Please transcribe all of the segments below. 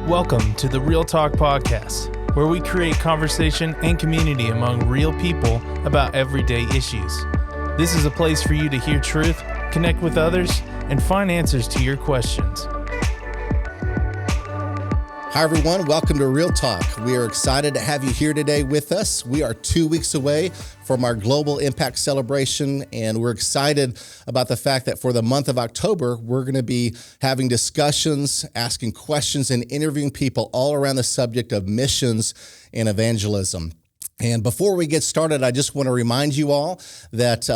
Welcome to the Real Talk Podcast, where we create conversation and community among real people about everyday issues. This is a place for you to hear truth, connect with others, and find answers to your questions. Hi, everyone. Welcome to Real Talk. We are excited to have you here today with us. We are 2 weeks away from our Global Impact Celebration, and we're excited about the fact that for the month of October, we're going to be having discussions, asking questions, and interviewing people all around the subject of missions and evangelism. And before we get started, I just want to remind you all that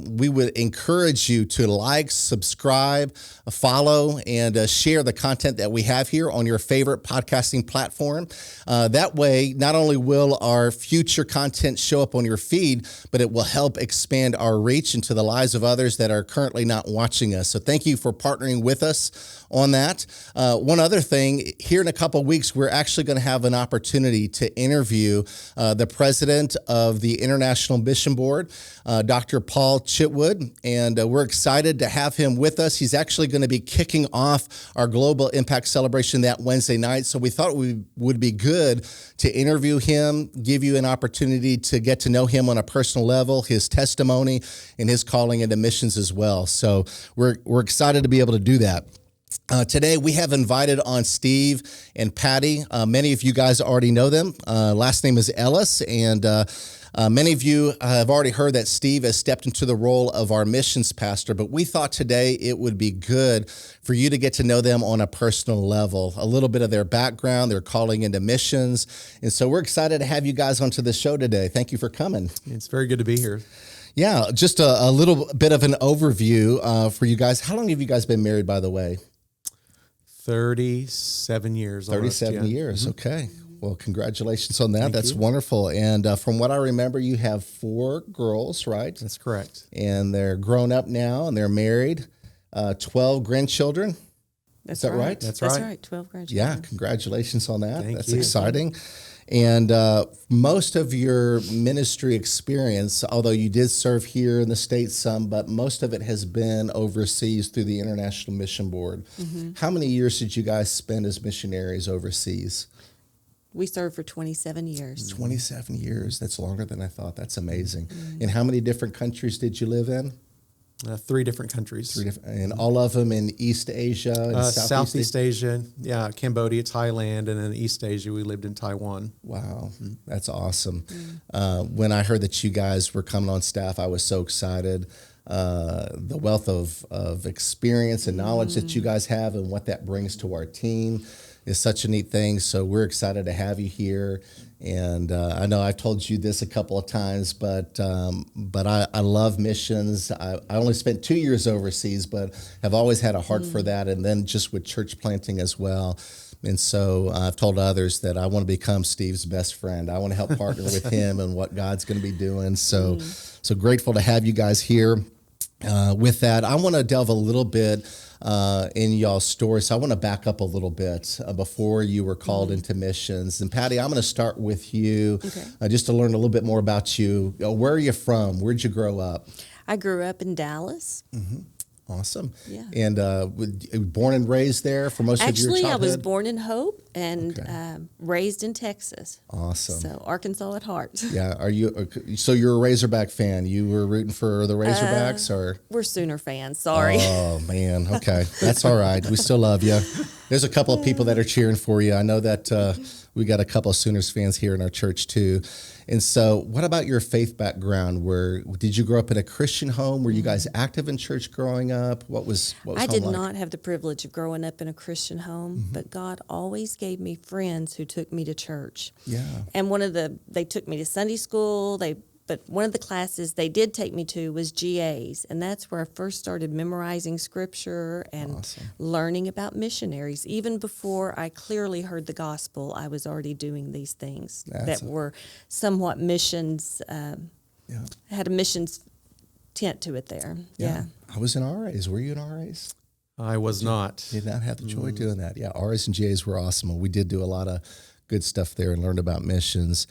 we would encourage you to like, subscribe, follow, and share the content that we have here on your favorite podcasting platform. That way, not only will our future content show up on your feed, but it will help expand our reach into the lives of others that are currently not watching us. So thank you for partnering with us on that. One other thing, here in a couple of weeks, we're actually going to have an opportunity to interview the president of the International Mission Board, Dr. Paul Chitwood, and we're excited to have him with us. He's actually going to be kicking off our Global Impact Celebration that Wednesday night, so we thought it would be good to interview him, give you an opportunity to get to know him on a personal level, his testimony, and his calling into missions as well. So we're excited to be able to do that. Today, we have invited on Steve and Patti. Many of you guys already know them. Last name is Ellis, and many of you have already heard that Steve has stepped into the role of our missions pastor, but we thought today it would be good for you to get to know them on a personal level, a little bit of their background, their calling into missions. And so we're excited to have you guys onto the show today. Thank you for coming. It's very good to be here. Yeah, just a little bit of an overview for you guys. How long have you guys been married, by the way? 37 years. 37 years. Mm-hmm. Okay. Well, congratulations on that. Thank That's you. wonderful. And from what I remember, you have 4 girls, right? That's correct. And they're grown up now and they're married. 12 grandchildren. That's Is that right? That's That's right. right. 12 grandchildren. Yeah. Congratulations on that. Thank That's you. exciting. And most of your ministry experience, although you did serve here in the States some, but most of it has been overseas through the International Mission Board. Mm-hmm. How many years did you guys spend as missionaries overseas? We served for 27 years. 27 years. That's longer than I thought. That's amazing. Mm-hmm. And how many different countries did you live in? 3 different countries. 3 different, and all of them in East Asia and Southeast Asia, Cambodia, Thailand, and then East Asia, we lived in Taiwan. Wow, that's awesome. Mm-hmm. When I heard that you guys were coming on staff, I was so excited. The wealth of experience and knowledge that you guys have and what that brings to our team is such a neat thing. So we're excited to have you here. And I know I've told you this a couple of times, but I love missions. I only spent 2 years overseas, but have always had a heart for that. And then just with church planting as well. And so I've told others that I want to become Steve's best friend. I want to help partner with him and what God's going to be doing. So grateful to have you guys here. With that, I want to delve a little bit in y'all's story. So I want to back up a little bit before you were called into missions. And Patti, I'm going to start with you just to learn a little bit more about you. Where are you from? Where'd you grow up? I grew up in Dallas. Mm-hmm. Awesome. Yeah. And born and raised there for most of your childhood? Actually, I was born in Hope and raised in Texas. Awesome. So Arkansas at heart. Yeah. So you're a Razorback fan? You were rooting for the Razorbacks, or? We're Sooner fans. Sorry. Oh man. Okay, that's all right. We still love you. There's a couple of people that are cheering for you. I know that we got a couple of Sooners fans here in our church too. And so, what about your faith background? Did you grow up in a Christian home? Were you guys active in church growing up? What was I home did like? not have the privilege of growing up in a Christian home, but God always gave me friends who took me to church. Yeah. And they took me to Sunday school. But one of the classes they did take me to was GAs, and that's where I first started memorizing scripture and learning about missionaries. Even before I clearly heard the gospel, I was already doing these things that were somewhat missions, had a missions tint to it there. Yeah. I was in RAs. Were you in RAs? I was not. Did not have the joy doing that. Yeah, RAs and GAs were awesome. We did do a lot of good stuff there and learned about missions.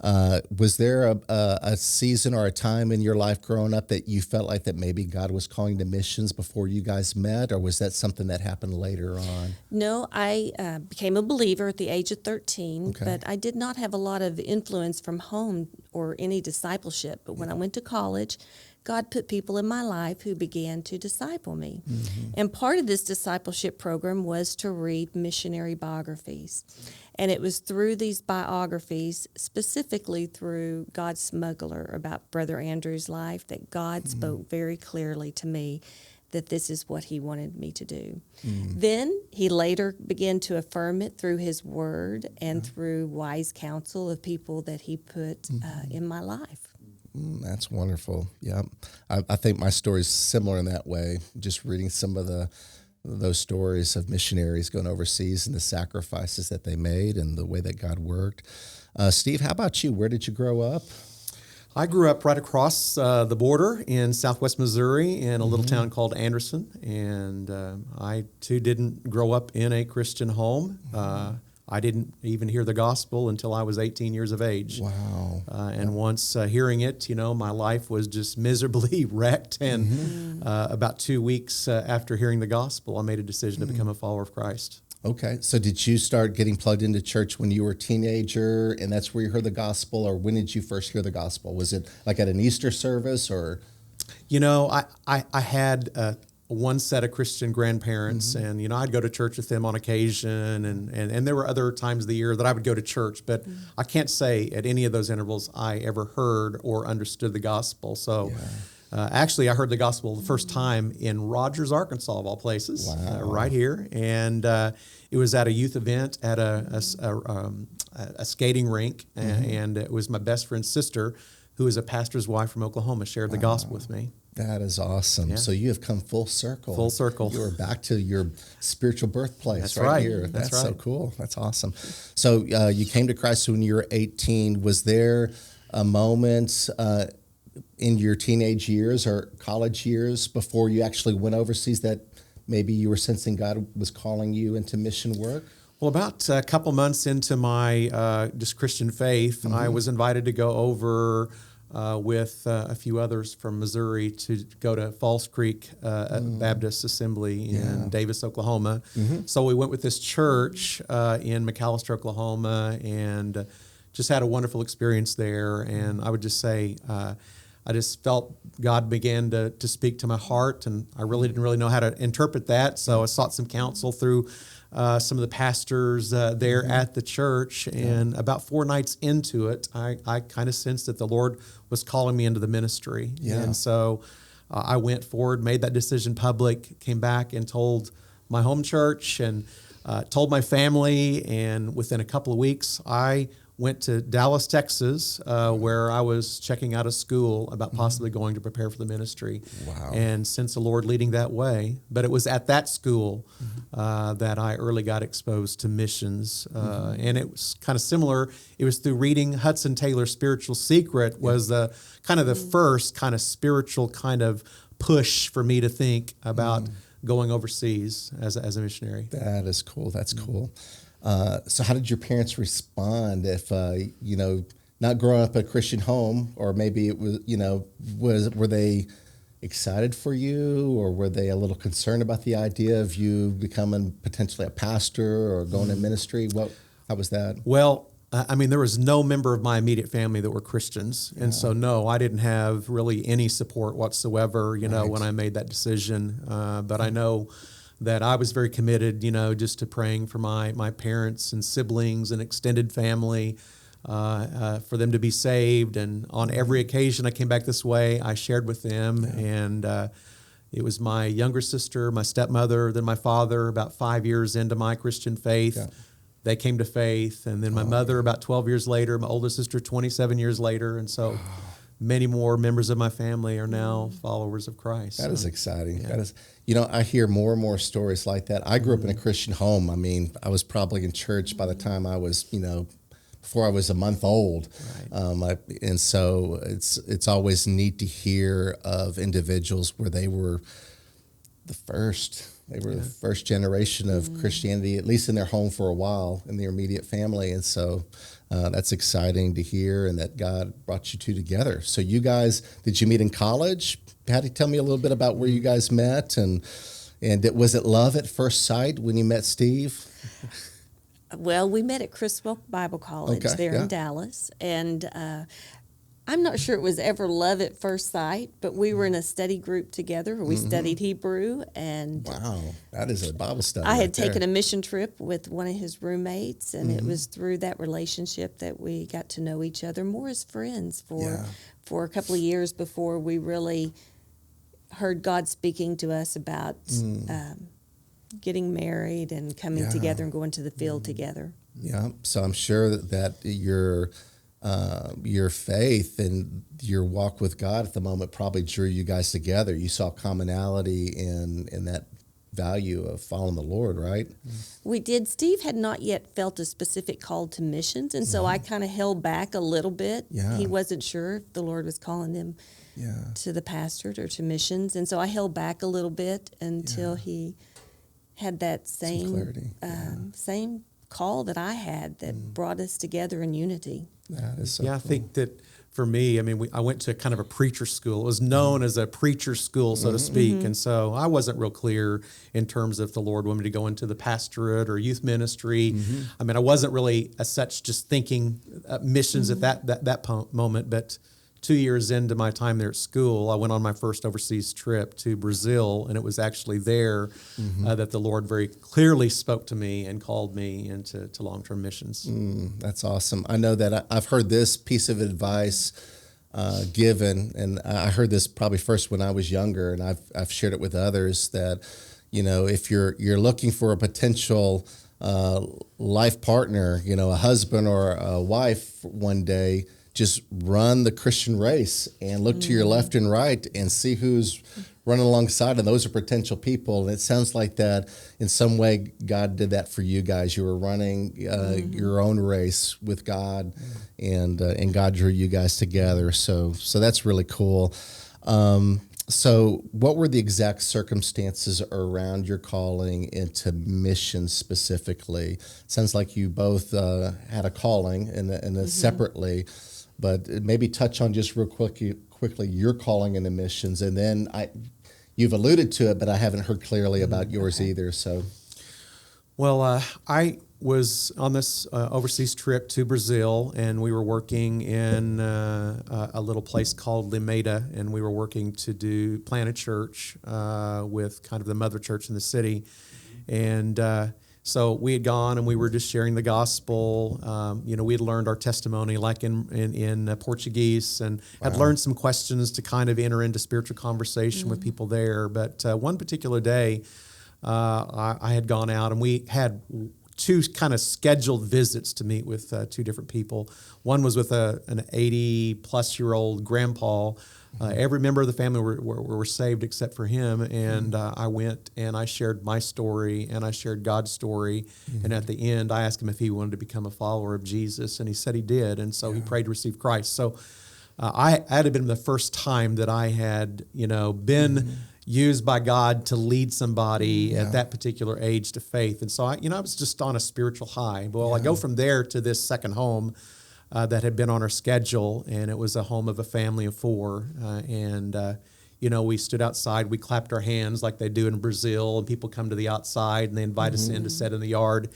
Was there a season or a time in your life growing up that you felt like that maybe God was calling to missions before you guys met, or was that something that happened later on? No, I became a believer at the age of 13, Okay. but I did not have a lot of influence from home or any discipleship. But when I went to college, God put people in my life who began to disciple me. And part of this discipleship program was to read missionary biographies. And it was through these biographies, specifically through God's Smuggler about Brother Andrew's life, that God spoke very clearly to me that this is what he wanted me to do. Then he later began to affirm it through his word and through wise counsel of people that he put in my life. That's wonderful. Yeah, I think my story is similar in that way. Just reading some of those stories of missionaries going overseas and the sacrifices that they made and the way that God worked. Steve, how about you? Where did you grow up? I grew up right across the border in southwest Missouri in a little town called Anderson, and I too didn't grow up in a Christian home. I didn't even hear the gospel until I was 18 years of age. Wow. And once hearing it, my life was just miserably wrecked. And about 2 weeks after hearing the gospel, I made a decision to become a follower of Christ. Okay. So did you start getting plugged into church when you were a teenager and that's where you heard the gospel, or when did you first hear the gospel? Was it like at an Easter service or? I had one set of Christian grandparents, and I'd go to church with them on occasion, and there were other times of the year that I would go to church, but I can't say at any of those intervals I ever heard or understood the gospel. So actually I heard the gospel the first time in Rogers, Arkansas, of all places. Wow. Right here, and it was at a youth event at a skating rink, and it was my best friend's sister, who is a pastor's wife from Oklahoma, shared the gospel with me. That is awesome. Yeah. So you have come full circle. Full circle. You are back to your spiritual birthplace. That's right right. here. That's so right. cool. That's awesome. So you came to Christ when you were 18. Was there a moment in your teenage years or college years before you actually went overseas that maybe you were sensing God was calling you into mission work? Well, about a couple months into my just Christian faith, I was invited to go over with a few others from Missouri to go to Falls Creek Baptist Assembly in Davis, Oklahoma. So we went with this church in McAllister, Oklahoma, and just had a wonderful experience there. And I would just say, I just felt God began to speak to my heart, and I really didn't know how to interpret that. So I sought some counsel through some of the pastors there at the church, and about 4 nights into it, I kind of sensed that the Lord was calling me into the ministry. And so I went forward, made that decision public, came back and told my home church and told my family, and within a couple of weeks, I went to Dallas, Texas, where I was checking out of school about possibly going to prepare for the ministry. Wow. And since the Lord leading that way, but it was at that school that I early got exposed to missions. And it was kind of similar. It was through reading Hudson Taylor's Spiritual Secret was the kind of the first kind of spiritual kind of push for me to think about going overseas as a missionary. That is cool. That's cool. So how did your parents respond if, not growing up in a Christian home, or maybe it was, were they excited for you, or were they a little concerned about the idea of you becoming potentially a pastor or going to ministry? How was that? Well, there was no member of my immediate family that were Christians. And so, no, I didn't have really any support whatsoever, when I made that decision. But I know that I was very committed, just to praying for my parents and siblings and extended family, for them to be saved. And on every occasion I came back this way, I shared with them. And it was my younger sister, my stepmother, then my father, about 5 years into my Christian faith. Yeah. They came to faith. And then my mother about 12 years later, my older sister 27 years later. And so many more members of my family are now followers of Christ. That is exciting. That is, I hear more and more stories like that. I grew up in a Christian home. I was probably in church by the time I was, before I was a month old. Right. And so it's always neat to hear of individuals where they were the first They were the first generation of Christianity, at least in their home for a while, in their immediate family. And so that's exciting to hear, and that God brought you two together. So you guys, did you meet in college? Patty, tell me a little bit about where you guys met, and was it love at first sight when you met Steve? Well, we met at Criswell Bible College in Dallas, and I'm not sure it was ever love at first sight, but we were in a study group together where we studied Hebrew. And wow, that is a Bible study. I had taken a mission trip with one of his roommates, and it was through that relationship that we got to know each other more as friends for a couple of years before we really heard God speaking to us about getting married and coming together and going to the field together. Yeah, so I'm sure that your faith and your walk with God at the moment probably drew you guys together. You saw commonality in that value of following the Lord, right? We did. Steve had not yet felt a specific call to missions, and so I kind of held back a little bit. Yeah. He wasn't sure if the Lord was calling him to the pastorate or to missions, and so I held back a little bit until he had that same same call that I had that brought us together in unity. That is so cool. I think that for me, I mean, I went to kind of a preacher school. It was known as a preacher school, so to speak. And so I wasn't real clear in terms of the Lord wanted me to go into the pastorate or youth ministry. I mean, I wasn't really as such just thinking missions at that moment. But 2 years into my time there at school, I went on my first overseas trip to Brazil, and it was actually there that the Lord very clearly spoke to me and called me into long-term missions. That's awesome. I know that I've heard this piece of advice given, and I heard this probably first when I was younger, and I've shared it with others, that, you know, if you're looking for a potential life partner, you know, a husband or a wife one day, just run the Christian race and look to your left and right and see who's running alongside, and those are potential people. And it sounds like that in some way God did that for you guys. You were running your own race with God, and God drew you guys together. So that's really cool. So what were the exact circumstances around your calling into mission specifically? Sounds like you both had a calling and separately. But maybe touch on just real quickly your calling into missions, and then you've alluded to it, but I haven't heard clearly about yours either. So, well, I was on this overseas trip to Brazil, and we were working in a little place called Limeda, and we were working to plant a church with kind of the mother church in the city, and so we had gone and we were just sharing the gospel. We had learned our testimony like in Portuguese, and had learned some questions to kind of enter into spiritual conversation with people there. But one particular day, I had gone out and we had two kind of scheduled visits to meet with two different people. One was with an 80-plus-year-old grandpa. Every member of the family were saved except for him, and I went and I shared my story and I shared God's story, and at the end I asked him if he wanted to become a follower of Jesus, and he said he did, and so he prayed to receive Christ. So I had been the first time that I had been used by God to lead somebody at that particular age to faith, and so I was just on a spiritual high. Well, I go from there to this second home that had been on our schedule, and it was a home of a family of four. We stood outside, we clapped our hands like they do in Brazil, and people come to the outside and they invite us in to sit in the yard.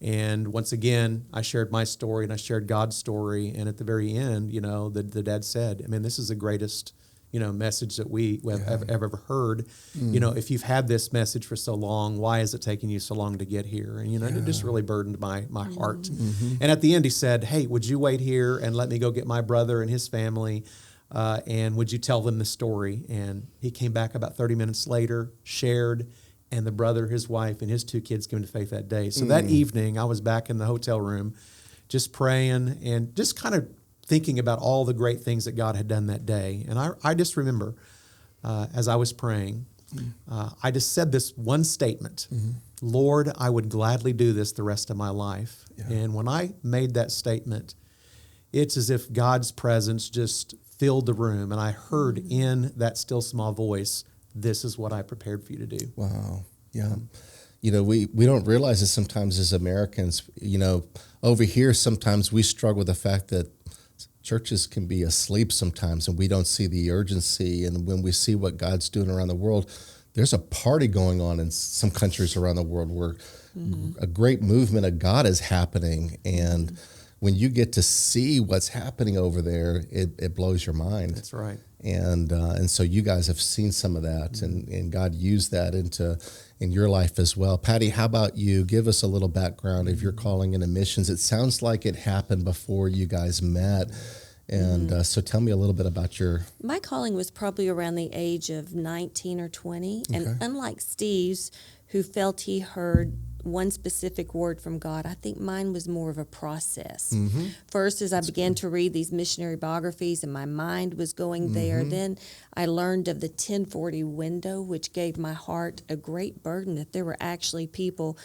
And once again, I shared my story and I shared God's story. And at the very end, the dad said, this is the greatest message that we have ever heard. If you've had this message for so long, why is it taking you so long to get here? And, it just really burdened my heart. And at the end, he said, hey, would you wait here and let me go get my brother and his family? And would you tell them the story? And he came back about 30 minutes later, shared, and the brother, his wife, and his two kids came to faith that day. So that evening, I was back in the hotel room just praying and just kind of thinking about all the great things that God had done that day. And I just remember, as I was praying, I just said this one statement, Lord, I would gladly do this the rest of my life. Yeah. And when I made that statement, it's as if God's presence just filled the room, and I heard in that still small voice, this is what I prepared for you to do. Wow. Yeah. We don't realize it sometimes as Americans. Over here, sometimes we struggle with the fact that churches can be asleep sometimes and we don't see the urgency. And when we see what God's doing around the world, there's a party going on in some countries around the world where a great movement of God is happening. And when you get to see what's happening over there, it blows your mind. That's right. And so you guys have seen some of that, and God used that in your life as well. Patti, how about you? Give us a little background of your calling into missions. It sounds like it happened before you guys met. And so tell me a little bit about My calling was probably around the age of 19 or 20. Okay. And unlike Steve's, who felt he heard one specific word from God, I think mine was more of a process. First, as I began to read these missionary biographies and my mind was going there, then I learned of the 1040 window, which gave my heart a great burden that there were actually people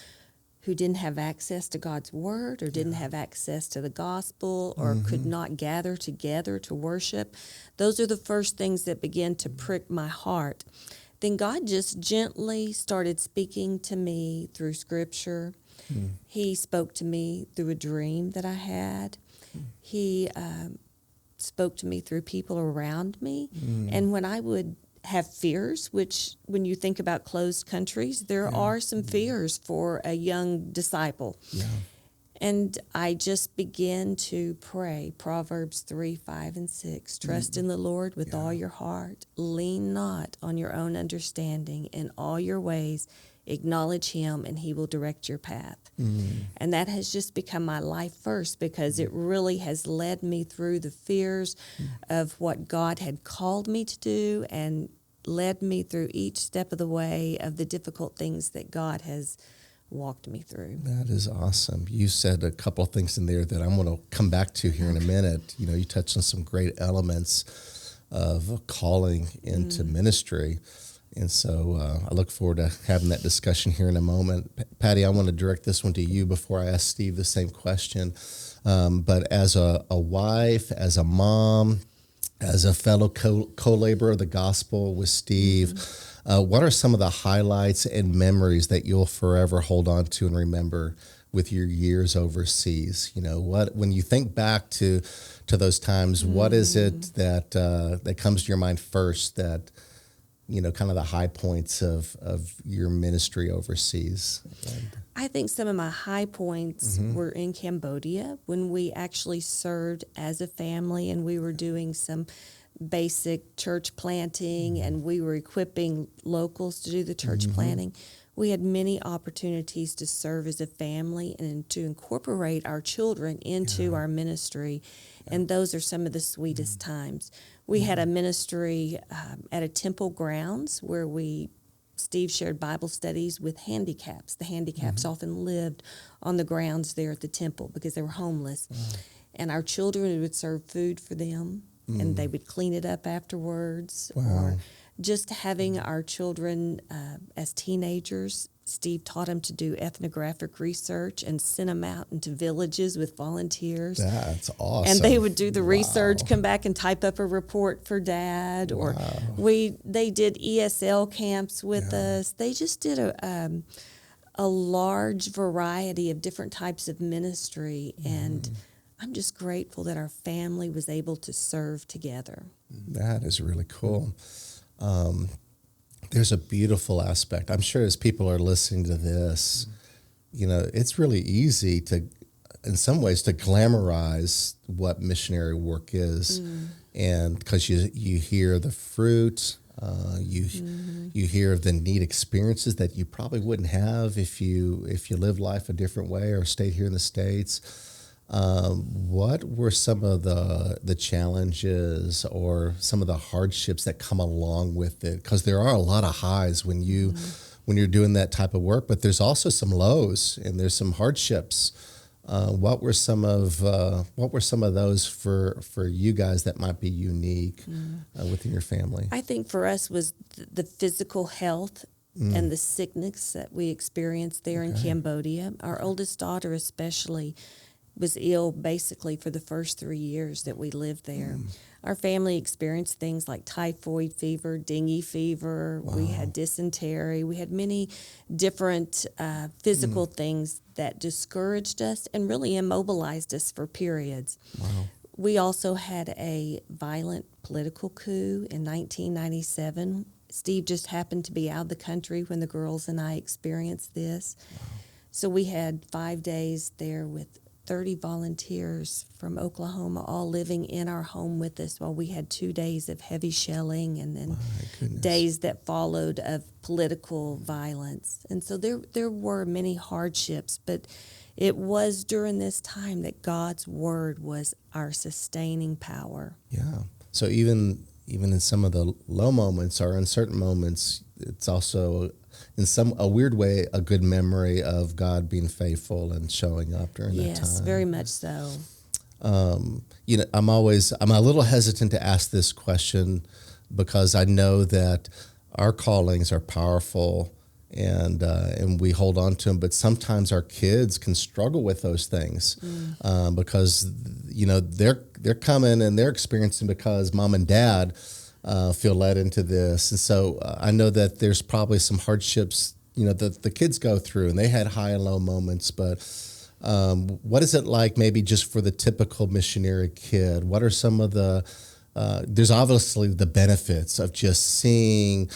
who didn't have access to God's word or didn't have access to the gospel or could not gather together to worship. Those are the first things that began to prick my heart. Then God just gently started speaking to me through Scripture. He spoke to me through a dream that I had. He spoke to me through people around me. And when I would have fears, which when you think about closed countries, there are some fears for a young disciple. Yeah. And I just began to pray, Proverbs 3, 5, and 6. Trust in the Lord with all your heart. Lean not on your own understanding. In all your ways, acknowledge him, and he will direct your path. And that has just become my life first, because it really has led me through the fears of what God had called me to do and led me through each step of the way of the difficult things that God has walked me through. That is awesome. You said a couple of things in there that I'm going to come back to here in a minute. You touched on some great elements of calling into ministry. And so I look forward to having that discussion here in a moment. Patti, I want to direct this one to you before I ask Steve the same question. But as a wife, as a mom, as a fellow co-laborer of the gospel with Steve, what are some of the highlights and memories that you'll forever hold on to and remember with your years overseas? When you think back to those times, what is it that comes to your mind first that, kind of the high points of your ministry overseas? I think some of my high points were in Cambodia when we actually served as a family and we were doing some basic church planting and we were equipping locals to do the church planting. We had many opportunities to serve as a family and to incorporate our children into our ministry. And those are some of the sweetest times. We had a ministry at a temple grounds where Steve shared Bible studies with handicaps. The handicaps often lived on the grounds there at the temple because they were homeless. And our children would serve food for them, and they would clean it up afterwards. Or just having our children as teenagers, Steve taught them to do ethnographic research and sent them out into villages with volunteers. That's awesome. And they would do the research, come back and type up a report for Dad. Or they did ESL camps with us. They just did a large variety of different types of ministry. And I'm just grateful that our family was able to serve together. That is really cool. There's a beautiful aspect. I'm sure as people are listening to this, it's really easy to, in some ways, to glamorize what missionary work is. And because you hear the fruit, you hear of the neat experiences that you probably wouldn't have if you lived life a different way or stayed here in the States. What were some of the challenges or some of the hardships that come along with it? Because there are a lot of highs when you're doing that type of work, but there's also some lows and there's some hardships. What were some of those for you guys that might be unique within your family? I think for us was the physical health and the sickness that we experienced there in Cambodia. Our oldest daughter especially was ill basically for the first 3 years that we lived there. our family experienced things like typhoid fever, dengue fever. Wow. We had dysentery. We had many different physical things that discouraged us and really immobilized us for periods. Wow. We also had a violent political coup in 1997. Steve just happened to be out of the country when the girls and I experienced this. Wow. So we had 5 days there with 30 volunteers from Oklahoma all living in our home with us while we had 2 days of heavy shelling and then days that followed of political violence. And so there were many hardships, but it was during this time that God's word was our sustaining power. Yeah. So even in some of the low moments or uncertain moments, it's also in a weird way a good memory of God being faithful and showing up during that time. Yes, very much so. I'm a little hesitant to ask this question because I know that our callings are powerful and we hold on to them, but sometimes our kids can struggle with those things because they're coming and they're experiencing because mom and dad feel led into this. And so I know that there's probably some hardships, that the kids go through, and they had high and low moments. But what is it like maybe just for the typical missionary kid? What are some of there's obviously the benefits of just seeing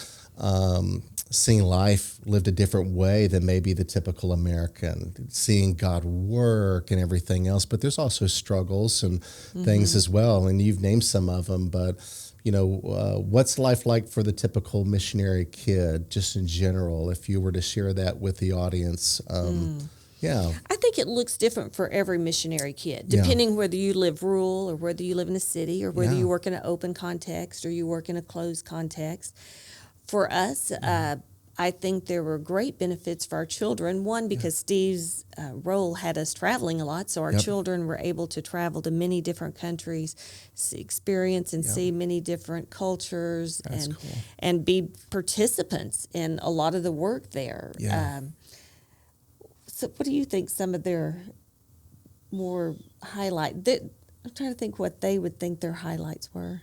life lived a different way than maybe the typical American, seeing God work and everything else. But there's also struggles and things as well. And you've named some of them, but what's life like for the typical missionary kid, just in general, if you were to share that with the audience? Yeah. I think it looks different for every missionary kid, depending whether you live rural or whether you live in a city or whether you work in an open context or you work in a closed context. For us, I think there were great benefits for our children. One, because Steve's role had us traveling a lot, so our children were able to travel to many different countries, experience and see many different cultures, and be participants in a lot of the work there. Yeah. So what do you think some of their more I'm trying to think what they would think their highlights were.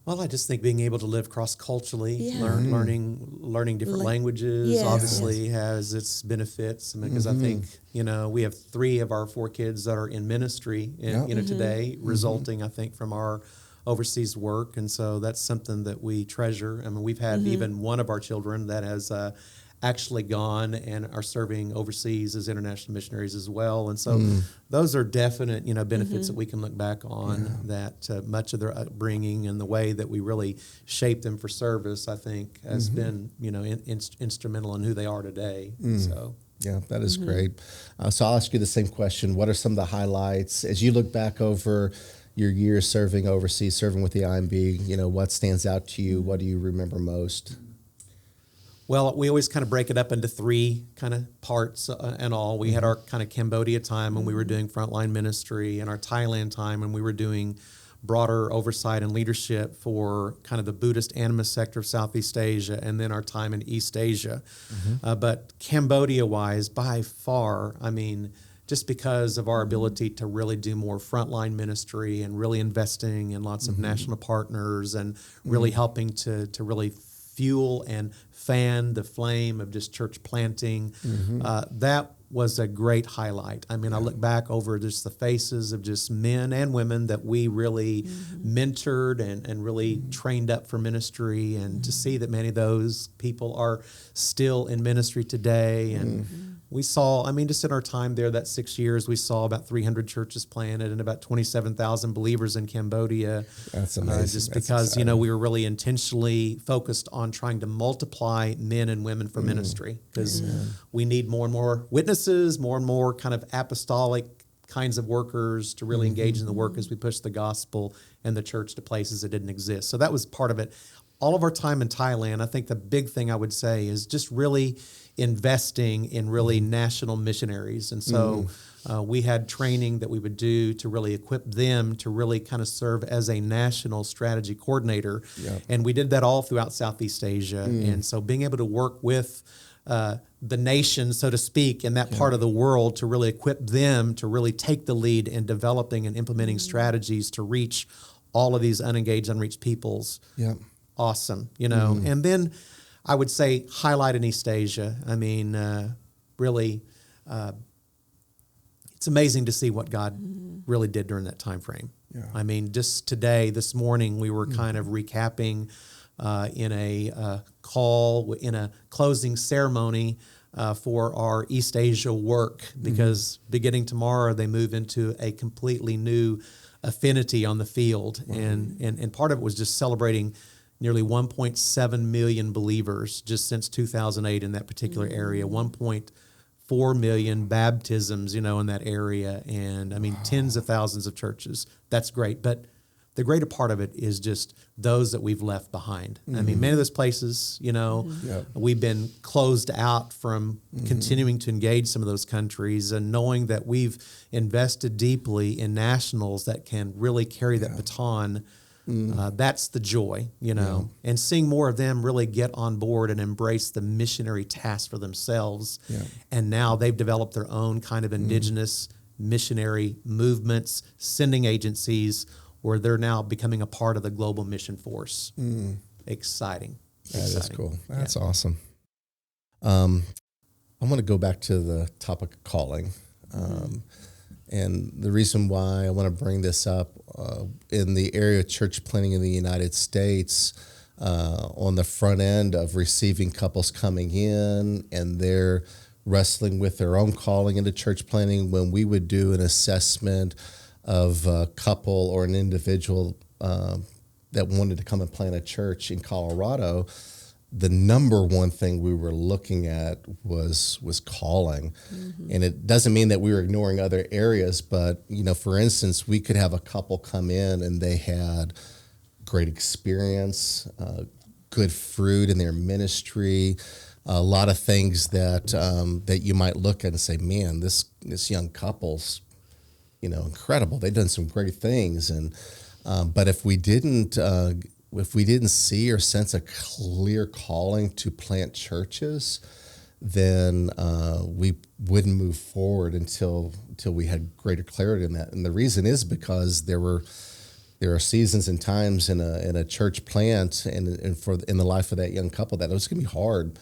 Well, I just think being able to live cross-culturally, learning different languages, obviously has its benefits. Because I think, we have 3 of our 4 kids that are in ministry, today, resulting, I think, from our overseas work. And so that's something that we treasure. I mean, we've had even one of our children that has actually gone and are serving overseas as international missionaries as well. And so those are definite, benefits that we can look back on, that much of their upbringing and the way that we really shape them for service, I think, has been, instrumental in who they are today. So. Yeah, that is great. So I'll ask you the same question. What are some of the highlights as you look back over your years serving overseas, serving with the IMB? What stands out to you? What do you remember most? Well, we always kind of break it up into 3 kind of parts and all. We had our kind of Cambodia time when we were doing frontline ministry, and our Thailand time when we were doing broader oversight and leadership for kind of the Buddhist animist sector of Southeast Asia, and then our time in East Asia. But Cambodia-wise, by far, just because of our ability to really do more frontline ministry and really investing in lots of national partners and really helping to really fuel and fan the flame of just church planting. That was a great highlight. I look back over just the faces of just men and women that we really mentored and really trained up for ministry, and to see that many of those people are still in ministry today. And we saw, just in our time there, that 6 years, we saw about 300 churches planted and about 27,000 believers in Cambodia. That's amazing. Just because, we were really intentionally focused on trying to multiply men and women for ministry, because we need more and more witnesses, more and more kind of apostolic kinds of workers to really engage in the work as we push the gospel and the church to places that didn't exist. So that was part of it. All of our time in Thailand, I think the big thing I would say is just really investing in really national missionaries. And so we had training that we would do to really equip them to really kind of serve as a national strategy coordinator. And we did that all throughout Southeast Asia. And so being able to work with the nation, so to speak, in that part of the world to really equip them to really take the lead in developing and implementing strategies to reach all of these unengaged, unreached peoples. Yeah. Awesome, you know. And then I would say highlight in East Asia. I mean, really, it's amazing to see what God really did during that time frame. Yeah. I mean, just today, this morning, we were kind of recapping in a call, in a closing ceremony for our East Asia work, because beginning tomorrow, they move into a completely new affinity on the field. And part of it was just celebrating nearly 1.7 million believers just since 2008 in that particular area, 1.4 million baptisms, you know, in that area. And I mean, tens of thousands of churches. That's great. But the greater part of it is just those that we've left behind. I mean, many of those places, you know, we've been closed out from continuing to engage some of those countries, and knowing that we've invested deeply in nationals that can really carry that baton. That's the joy, you know, and seeing more of them really get on board and embrace the missionary task for themselves. And now they've developed their own kind of indigenous missionary movements, sending agencies, where they're now becoming a part of the global mission force. Exciting. That is cool. That's awesome. I want to go back to the topic of calling. And the reason why I want to bring this up, in the area of church planting in the United States, on the front end of receiving couples coming in and they're wrestling with their own calling into church planting, when we would do an assessment of a couple or an individual that wanted to come and plant a church in Colorado, the number one thing we were looking at was calling. And it doesn't mean that we were ignoring other areas, but, you know, for instance, we could have a couple come in and they had great experience, good fruit in their ministry, a lot of things that that you might look at and say, man, this young couple's, you know, incredible. They've done some great things. And but if we didn't see or sense a clear calling to plant churches, then we wouldn't move forward until we had greater clarity in that. And the reason is because there are seasons and times in a church plant and in the life of that young couple that it was going to be hard,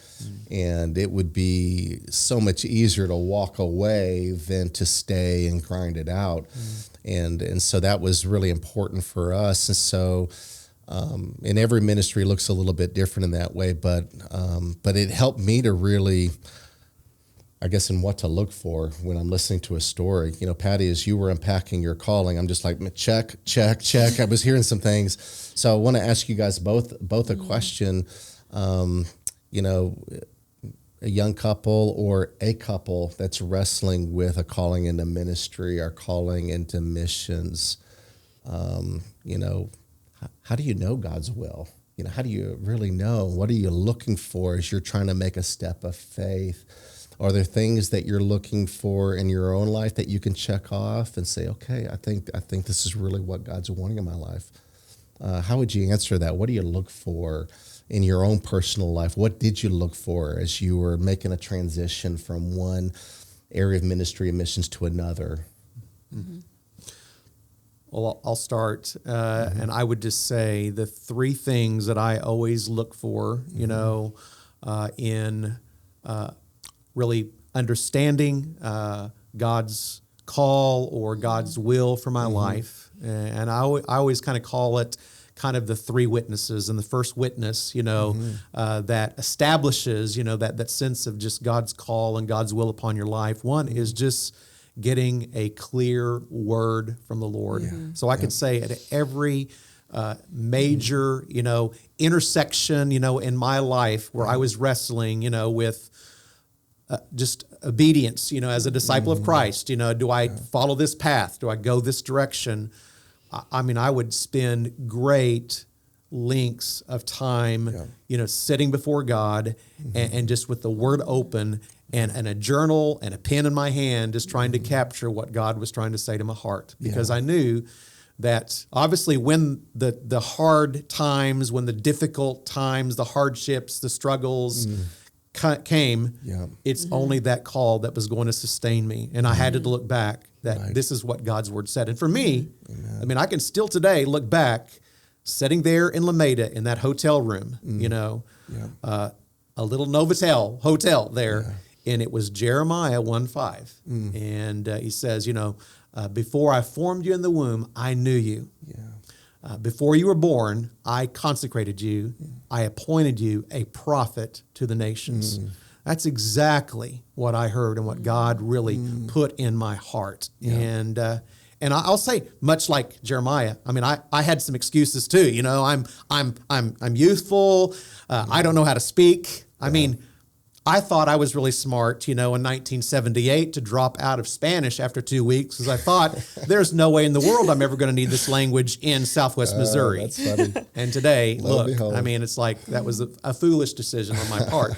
and it would be so much easier to walk away than to stay and grind it out, and so that was really important for us. And so, and every ministry looks a little bit different in that way, but it helped me to really, I guess, in what to look for when I'm listening to a story. You know, Patti, as you were unpacking your calling, I'm just like, check. I was hearing some things. So I want to ask you guys both a question. You know, a young couple or a couple that's wrestling with a calling into ministry or calling into missions. You know, how do you know God's will? You know, how do you really know? What are you looking for as you're trying to make a step of faith? Are there things that you're looking for in your own life that you can check off and say, okay, I think this is really what God's wanting in my life? How would you answer that? What do you look for in your own personal life? What did you look for as you were making a transition from one area of ministry and missions to another? Well, I'll start, and I would just say the three things that I always look for, you know, in really understanding God's call or God's will for my life. And I always kind of call it kind of the three witnesses. And the first witness, you know, that establishes, you know, that sense of just God's call and God's will upon your life. One is just getting a clear word from the Lord. So I could say at every major, you know, intersection, you know, in my life where I was wrestling, you know, with just obedience, you know, as a disciple of Christ, you know, do I follow this path? Do I go this direction? I mean, I would spend great lengths of time, you know, sitting before God and just with the word open and a journal and a pen in my hand, just trying to capture what God was trying to say to my heart. Because I knew that obviously when the hard times, when the difficult times, the hardships, the struggles came, Yeah. it's only that call that was going to sustain me. And I had to look back that this is what God's word said. And for me, I mean, I can still today look back, sitting there in Lameda in that hotel room, a little Novotel hotel there. And it was Jeremiah 1:5. And he says, before I formed you in the womb, I knew you. Before you were born, I consecrated you. I appointed you a prophet to the nations. That's exactly what I heard and what God really put in my heart. And I'll say, much like Jeremiah, I mean, I had some excuses too. I'm youthful. I don't know how to speak. I mean, I thought I was really smart, in 1978 to drop out of Spanish after 2 weeks because I thought there's no way in the world I'm ever going to need this language in Southwest Missouri. That's funny. And today, look, behold. I mean, it's like that was a foolish decision on my part.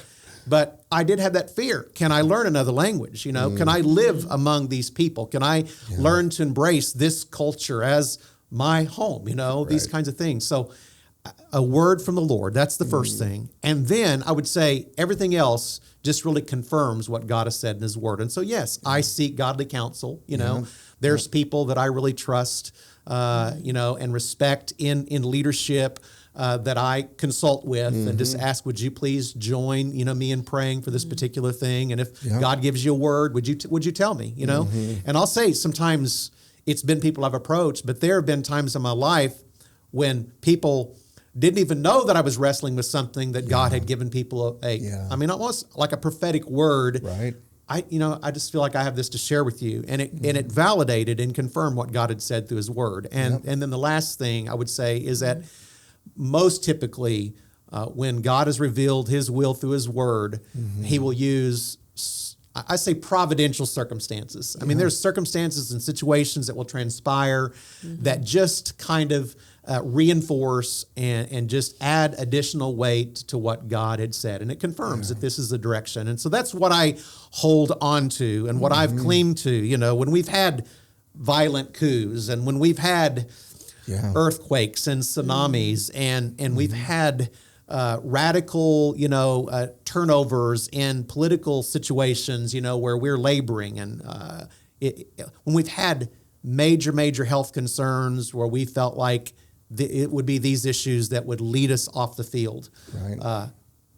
But I did have that fear. Can I learn another language? Can I live among these people? Can I learn to embrace this culture as my home? These kinds of things. So a word from the Lord, that's the first thing. And then I would say everything else just really confirms what God has said in his word. And so, yes, I seek godly counsel. There's people that I really trust, and respect in leadership that I consult with and just ask, would you please join, me in praying for this particular thing? And if God gives you a word, would you tell me, And I'll say sometimes it's been people I've approached, but there have been times in my life when people didn't even know that I was wrestling with something that God had given people I mean, almost like a prophetic word. Right. I just feel like I have this to share with you, and it validated and confirmed what God had said through his word. And then the last thing I would say is that most typically when God has revealed his will through his word, he will use, I say, providential circumstances. I mean, there's circumstances and situations that will transpire that just kind of reinforce and just add additional weight to what God had said. And it confirms that this is the direction. And so that's what I hold on to and what I've clinged to, when we've had violent coups and when we've had earthquakes and tsunamis and we've had radical, turnovers in political situations, where we're laboring. And when we've had major health concerns where we felt like it would be these issues that would lead us off the field. Right.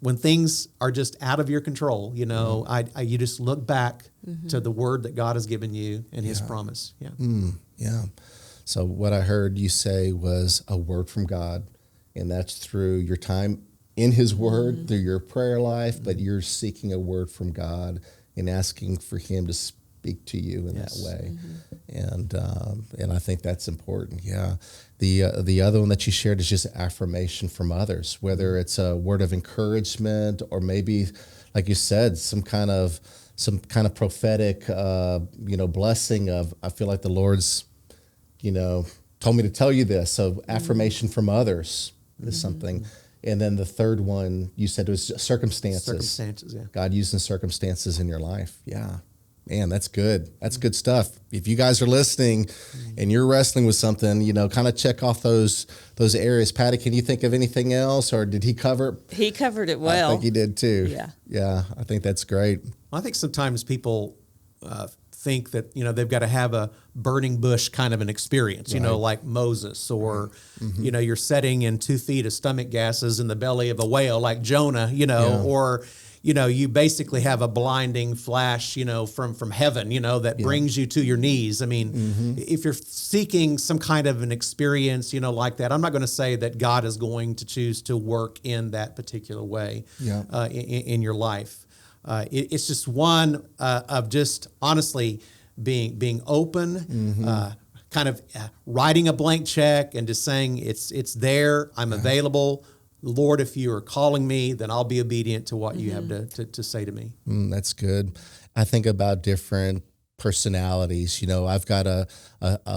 When things are just out of your control, you just look back to the word that God has given you and his promise. Yeah. So what I heard you say was a word from God, and that's through your time in his word, through your prayer life, but you're seeking a word from God and asking for him to speak to you in that way. And I think that's important. Yeah. The other one that you shared is just affirmation from others, whether it's a word of encouragement or maybe, like you said, some kind of prophetic, blessing of, I feel like the Lord's, told me to tell you this. So affirmation from others is something. And then the third one you said was circumstances. Circumstances, yeah. God using circumstances in your life. Yeah. Man, that's good. That's good stuff. If you guys are listening and you're wrestling with something, kind of check off those areas. Patty, can you think of anything else, or did he cover? He covered it well. I think he did too. Yeah. Yeah, I think that's great. I think sometimes people think that, they've got to have a burning bush kind of an experience, like Moses, or, you're sitting in 2 feet of stomach gases in the belly of a whale like Jonah, or, you basically have a blinding flash, from heaven, that brings you to your knees. I mean, if you're seeking some kind of an experience, like that, I'm not going to say that God is going to choose to work in that particular way in your life. It's just one of just honestly being open, kind of writing a blank check and just saying it's there, I'm available. Lord, if you are calling me, then I'll be obedient to what you have to say to me. That's good. I think about different personalities. I've got a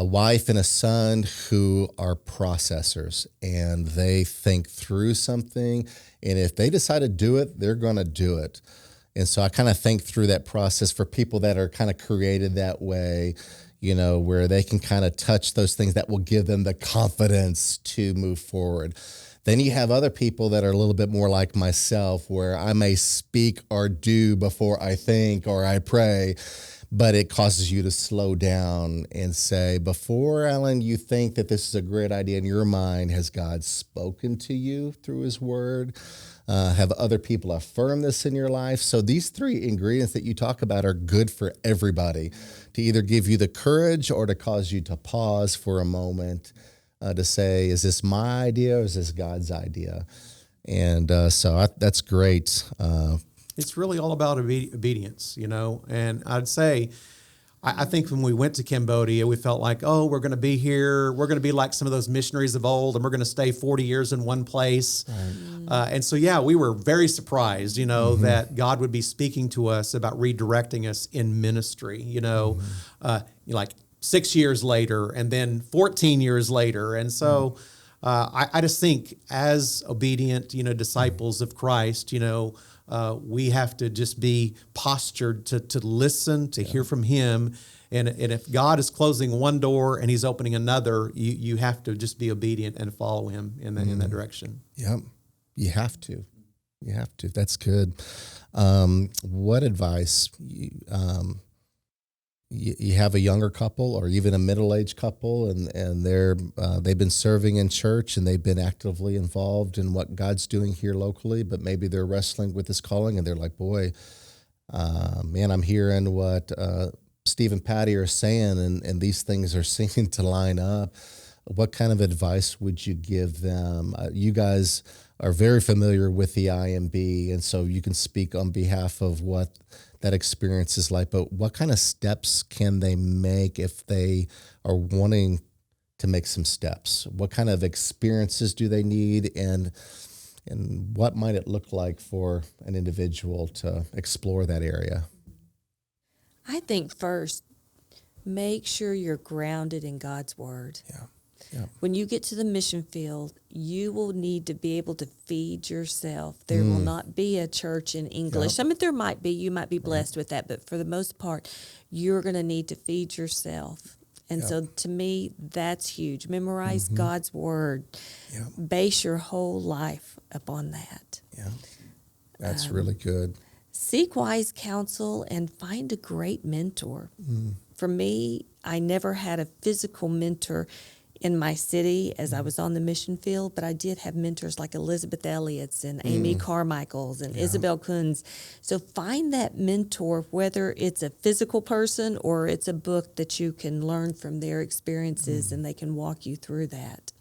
wife and a son who are processors, and they think through something. And if they decide to do it, they're going to do it. And so I kind of think through that process for people that are kind of created that way, where they can kind of touch those things that will give them the confidence to move forward. Then you have other people that are a little bit more like myself, where I may speak or do before I think or I pray, but it causes you to slow down and say, before, Alan, you think that this is a great idea in your mind, has God spoken to you through his word? Have other people affirm this in your life? So these three ingredients that you talk about are good for everybody, to either give you the courage or to cause you to pause for a moment, to say, is this my idea or is this God's idea? And that's great. It's really all about obedience, and I'd say, I think when we went to Cambodia, we felt like, oh, we're going to be here. We're going to be like some of those missionaries of old, and we're going to stay 40 years in one place. Right. And so, we were very surprised, that God would be speaking to us about redirecting us in ministry, like 6 years later and then 14 years later. And so I just think as obedient, disciples of Christ, we have to just be postured to listen, to hear from him. And if God is closing one door and he's opening another, you have to just be obedient and follow him in that direction. Yep. You have to. That's good. What advice? You have a younger couple or even a middle-aged couple, and they've been serving in church and they've been actively involved in what God's doing here locally, but maybe they're wrestling with this calling and they're like, boy, man, I'm hearing what Steve and Patti are saying, and these things are seeming to line up. What kind of advice would you give them? You guys are very familiar with the IMB, and so you can speak on behalf of what that experience is like, but what kind of steps can they make if they are wanting to make some steps? What kind of experiences do they need, and what might it look like for an individual to explore that area? I think first, make sure you're grounded in God's word. Yeah. When you get to the mission field, you will need to be able to feed yourself. There will not be a church in English. I mean, there might be. You might be blessed with that. But for the most part, you're going to need to feed yourself. And so to me, that's huge. Memorize God's word. Base your whole life upon that. Yeah, that's really good. Seek wise counsel and find a great mentor. For me, I never had a physical mentor in my city as I was on the mission field, but I did have mentors like Elizabeth Ellies and Amy Carmichaels and Isabel Kunz. So find that mentor, whether it's a physical person or it's a book that you can learn from their experiences and they can walk you through that.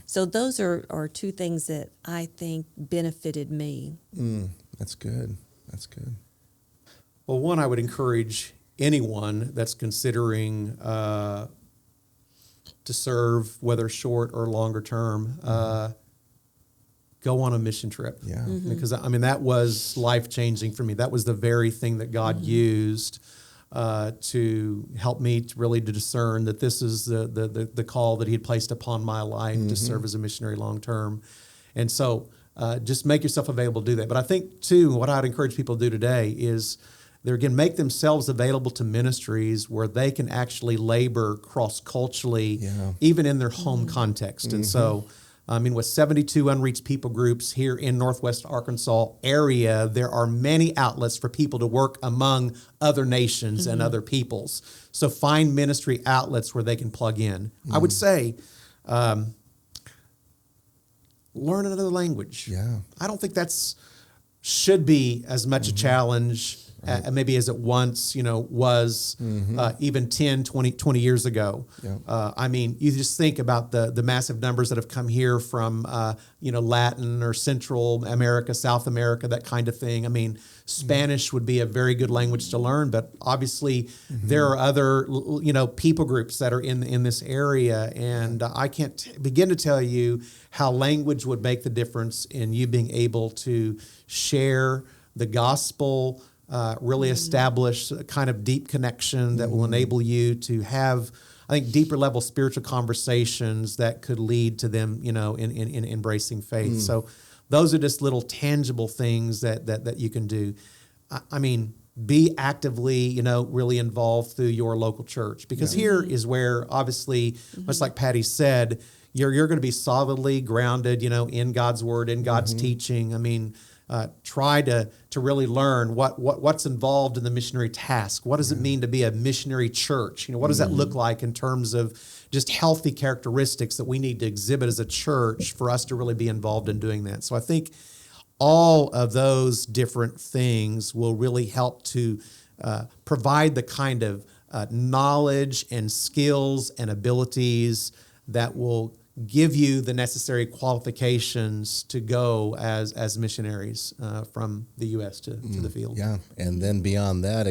So those are two things that I think benefited me. That's good. Well, one, I would encourage anyone that's considering to serve, whether short or longer term, go on a mission trip. Yeah. Because, that was life-changing for me. That was the very thing that God used to help me to discern that this is the call that he had placed upon my life to serve as a missionary long term. And so just make yourself available to do that. But I think, too, what I'd encourage people to do today is make themselves available to ministries where they can actually labor cross-culturally, even in their home context. And so, with 72 unreached people groups here in Northwest Arkansas area, there are many outlets for people to work among other nations and other peoples. So find ministry outlets where they can plug in. I would say, learn another language. Yeah. I don't think should be as much a challenge maybe as it once, was even 10, 20 years ago. Yeah. You just think about the massive numbers that have come here from, Latin or Central America, South America, that kind of thing. Spanish would be a very good language to learn, but obviously there are other, people groups that are in this area. And I can't begin to tell you how language would make the difference in you being able to share the gospel, really establish a kind of deep connection that will enable you to have, I think, deeper level spiritual conversations that could lead to them, in embracing faith. So those are just little tangible things that you can do. Be actively, really involved through your local church, because here is where, obviously, much like Patti said, you're going to be solidly grounded, in God's word, in God's teaching. I mean, try to really learn what's involved in the missionary task. What does it mean to be a missionary church? What does that look like in terms of just healthy characteristics that we need to exhibit as a church for us to really be involved in doing that? So I think all of those different things will really help to provide the kind of knowledge and skills and abilities that will give you the necessary qualifications to go as missionaries from the U.S. to the field. Yeah, and then beyond that,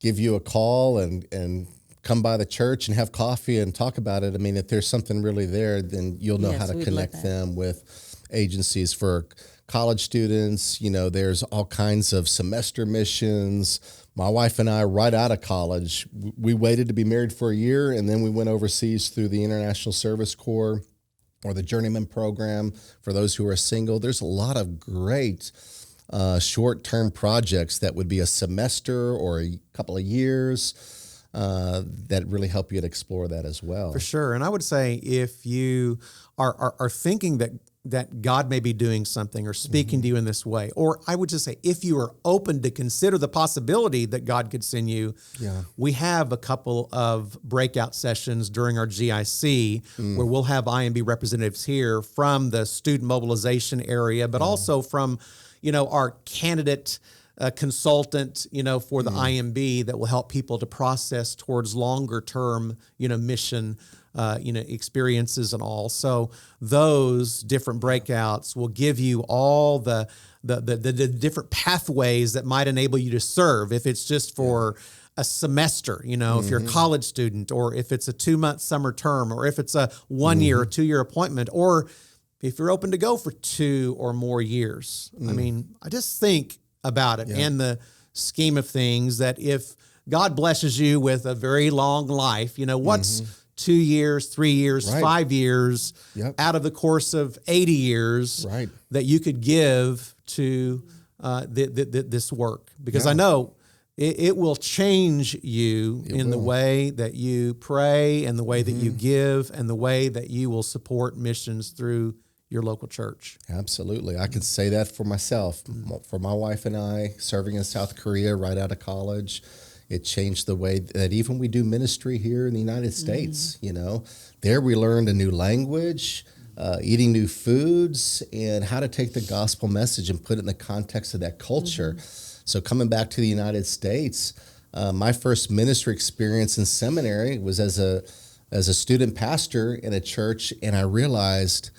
give you a call and come by the church and have coffee and talk about it. I mean, if there's something really there, then you'll know how to connect them with agencies for college students. There's all kinds of semester missions. My wife and I, right out of college, we waited to be married for a year, and then we went overseas through the International Service Corps or the Journeyman Program for those who are single. There's a lot of great short-term projects that would be a semester or a couple of years that really help you to explore that as well. For sure. And I would say if you are thinking that God may be doing something or speaking to you in this way, or I would just say if you are open to consider the possibility that God could send you, we have a couple of breakout sessions during our GIC where we'll have IMB representatives here from the student mobilization area, but also from, our candidate consultant, for the IMB that will help people to process towards longer term, mission experiences and all. So those different breakouts will give you all the different pathways that might enable you to serve. If it's just for a semester, if you're a college student, or if it's a 2-month summer term, or if it's a 1-year or 2-year appointment, or if you're open to go for 2 or more years. I mean, I just think about it and the scheme of things that if God blesses you with a very long life, what's 2 years, 3 years, 5 years out of the course of 80 years that you could give to this work. Because I know it will change you the way that you pray and the way that you give and the way that you will support missions through your local church. Absolutely. I can say that for myself. For my wife and I, serving in South Korea right out of college, it changed the way that even we do ministry here in the United States. There we learned a new language, eating new foods, and how to take the gospel message and put it in the context of that culture. So coming back to the United States, my first ministry experience in seminary was as a student pastor in a church, and I realized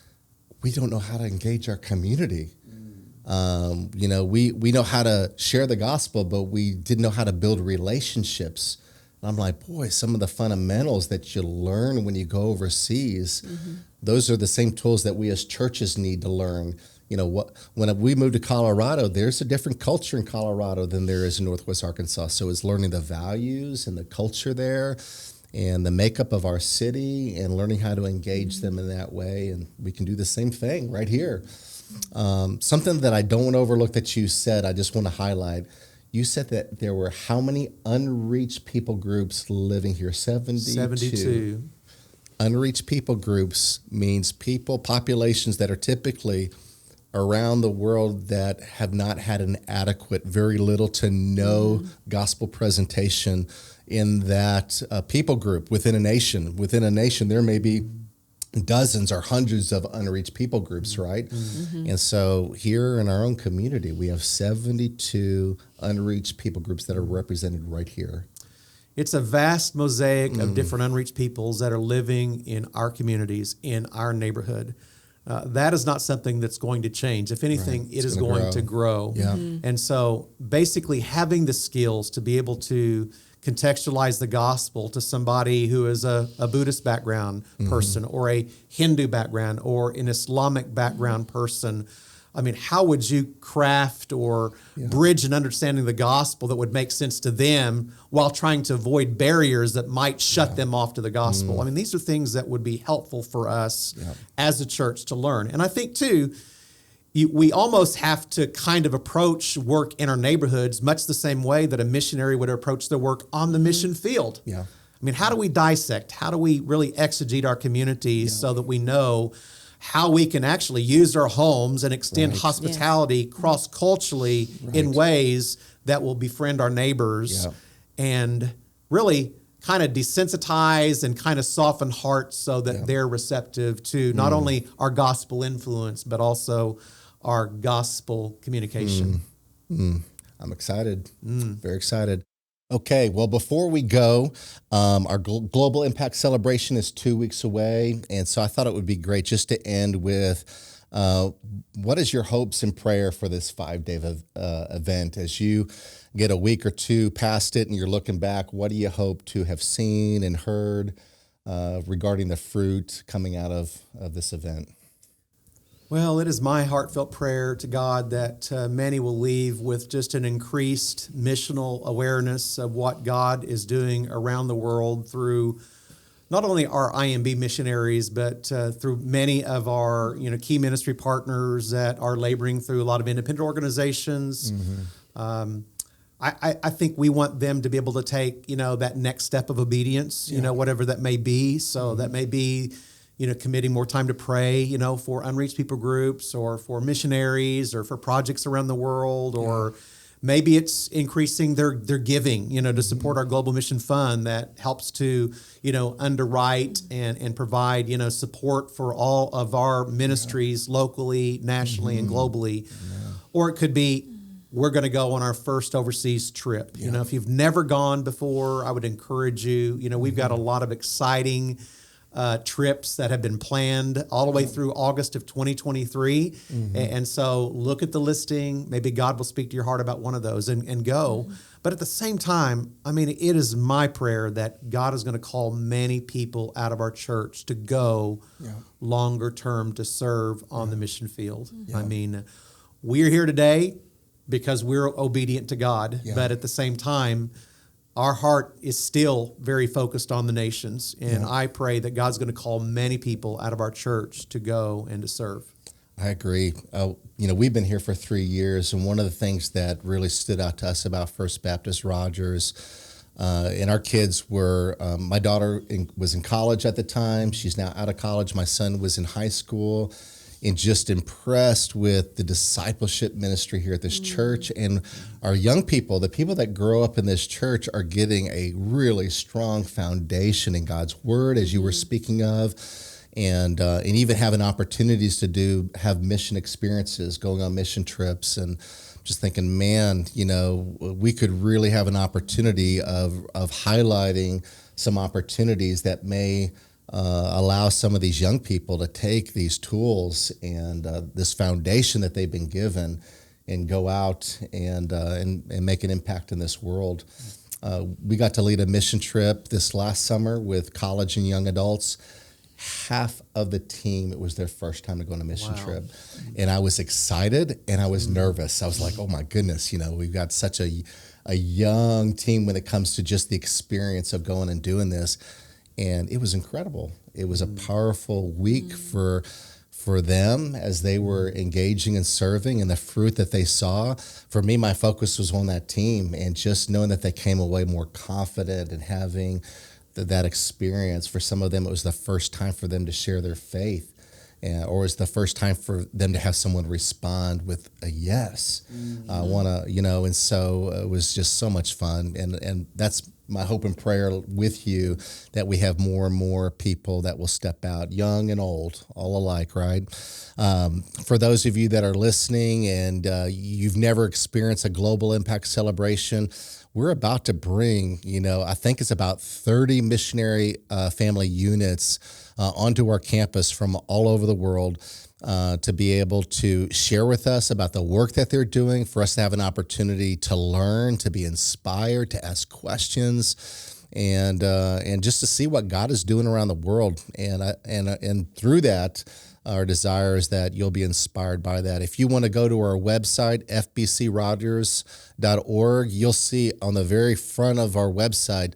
we don't know how to engage our community. We know how to share the gospel, but we didn't know how to build relationships. And I'm like, boy, some of the fundamentals that you learn when you go overseas, those are the same tools that we as churches need to learn. When we moved to Colorado, there's a different culture in Colorado than there is in Northwest Arkansas. So it's learning the values and the culture there and the makeup of our city and learning how to engage them in that way. And we can do the same thing right here. Something that I don't want to overlook that you said, I just want to highlight. You said that there were how many unreached people groups living here? 72. Unreached people groups means populations that are typically around the world that have not had an adequate, very little to no gospel presentation in that people group within a nation. Within a nation, there may be dozens or hundreds of unreached people groups, right? And so here in our own community, we have 72 unreached people groups that are represented right here. It's a vast mosaic of different unreached peoples that are living in our communities, in our neighborhood. That is not something that's going to change. If anything, it is going to grow. And so basically having the skills to be able to contextualize the gospel to somebody who is a Buddhist background person or a Hindu background or an Islamic background person. I mean, how would you craft or bridge an understanding of the gospel that would make sense to them while trying to avoid barriers that might shut them off to the gospel? I mean, these are things that would be helpful for us as a church to learn. And I think, too, we almost have to kind of approach work in our neighborhoods much the same way that a missionary would approach their work on the mission field. I mean, how do we dissect? How do we really exegete our communities so that we know how we can actually use our homes and extend hospitality cross-culturally in ways that will befriend our neighbors and really kind of desensitize and kind of soften hearts so that they're receptive to not only our gospel influence, but also our gospel communication. I'm excited. Very excited. Okay, well, before we go, our Global Impact Celebration is 2 weeks away, and so I thought it would be great just to end with what is your hopes and prayer for this 5-day event? As you get a week or two past it and you're looking back, what do you hope to have seen and heard regarding the fruit coming out of this event? Well, it is my heartfelt prayer to God that many will leave with just an increased missional awareness of what God is doing around the world through not only our IMB missionaries, but through many of our key ministry partners that are laboring through a lot of independent organizations. I think we want them to be able to take that next step of obedience, whatever that may be. So that may be committing more time to pray, for unreached people groups or for missionaries or for projects around the world, or maybe it's increasing their giving, to support our Global Mission Fund that helps to, underwrite and provide, support for all of our ministries locally, nationally, and globally. Or it could be, we're going to go on our first overseas trip. If you've never gone before, I would encourage you. We've got a lot of exciting trips that have been planned all the way through August of 2023. And so look at the listing. Maybe God will speak to your heart about one of those and go. But at the same time, I mean, it is my prayer that God is going to call many people out of our church to go longer term to serve on the mission field. I mean, we're here today because we're obedient to God, but at the same time, our heart is still very focused on the nations, and I pray that God's going to call many people out of our church to go and to serve. I agree. We've been here for 3 years, and one of the things that really stood out to us about First Baptist Rogers, and our kids were, my daughter was in college at the time. She's now out of college. My son was in high school. And just impressed with the discipleship ministry here at this church. And our young people, the people that grow up in this church, are getting a really strong foundation in God's Word, as you were speaking of, and even having opportunities to have mission experiences, going on mission trips, and just thinking, man, we could really have an opportunity of highlighting some opportunities that may allow some of these young people to take these tools and this foundation that they've been given and go out and make an impact in this world. We got to lead a mission trip this last summer with college and young adults. Half of the team, it was their first time to go on a mission trip. And I was excited and I was nervous. I was like, oh my goodness, we've got such a young team when it comes to just the experience of going and doing this. And it was incredible. It was a powerful week for them as they were engaging and serving, and the fruit that they saw. For me, my focus was on that team and just knowing that they came away more confident and having that experience. For some of them, it was the first time for them to share their faith, or it was the first time for them to have someone respond with a yes. I want to, and so it was just so much fun. And that's my hope and prayer with you, that we have more and more people that will step out, young and old, all alike, right? For those of you that are listening and you've never experienced a Global Impact Celebration, we're about to bring, I think it's about 30 missionary family units onto our campus from all over the world to be able to share with us about the work that they're doing, for us to have an opportunity to learn, to be inspired, to ask questions, and just to see what God is doing around the world. And through that, our desire is that you'll be inspired by that. If you want to go to our website, fbcrogers.org, you'll see on the very front of our website,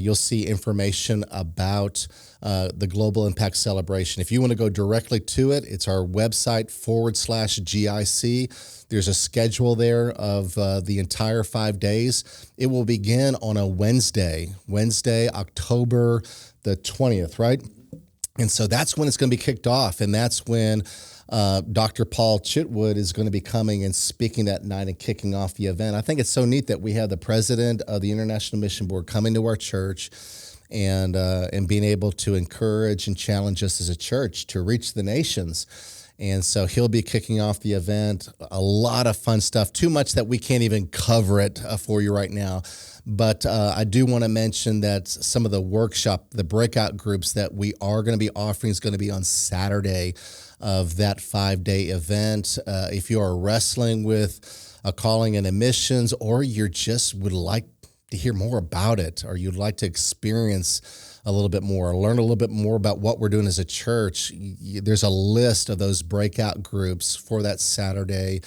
you'll see information about the Global Impact Celebration. If you want to go directly to it, it's our website /GIC. There's a schedule there of the entire 5 days. It will begin on a Wednesday, October the 20th, right? And so that's when it's going to be kicked off. And that's when Dr. Paul Chitwood is going to be coming and speaking that night and kicking off the event. I think it's so neat that we have the president of the International Mission Board coming to our church and being able to encourage and challenge us as a church to reach the nations. And so he'll be kicking off the event. A lot of fun stuff, too much that we can't even cover it for you right now. But I do want to mention that some of the the breakout groups that we are going to be offering is going to be on Saturday of that 5-day event. If you are wrestling with a calling in missions, or you just would like to hear more about it, or you'd like to experience a little bit more, learn a little bit more about what we're doing as a church, there's a list of those breakout groups for that Saturday.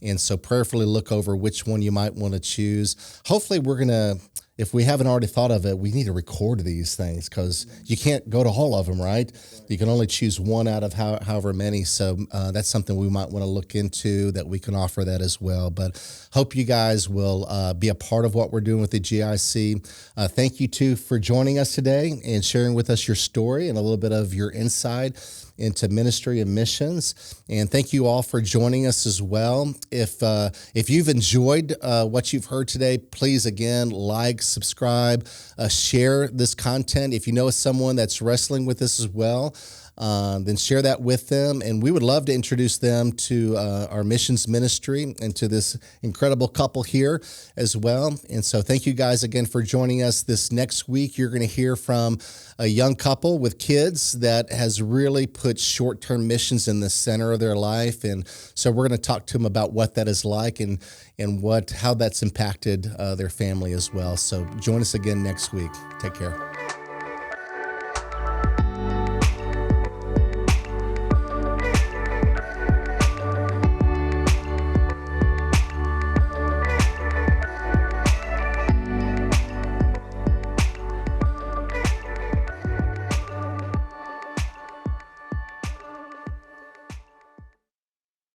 And so prayerfully look over which one you might want to choose. Hopefully we're going to, if we haven't already thought of it, we need to record these things because you can't go to all of them, right? You can only choose one out of however many. So that's something we might want to look into, that we can offer that as well. But hope you guys will be a part of what we're doing with the GIC. Thank you, too, for joining us today and sharing with us your story and a little bit of your insight into ministry and missions. And thank you all for joining us as well. If you've enjoyed what you've heard today, please, again, like, subscribe, share this content. If you know someone that's wrestling with this as well, then share that with them. And we would love to introduce them to our missions ministry and to this incredible couple here as well. And so thank you guys again for joining us. This next week, you're going to hear from a young couple with kids that has really put short-term missions in the center of their life. And so we're going to talk to them about what that is like and how that's impacted their family as well. So join us again next week. Take care.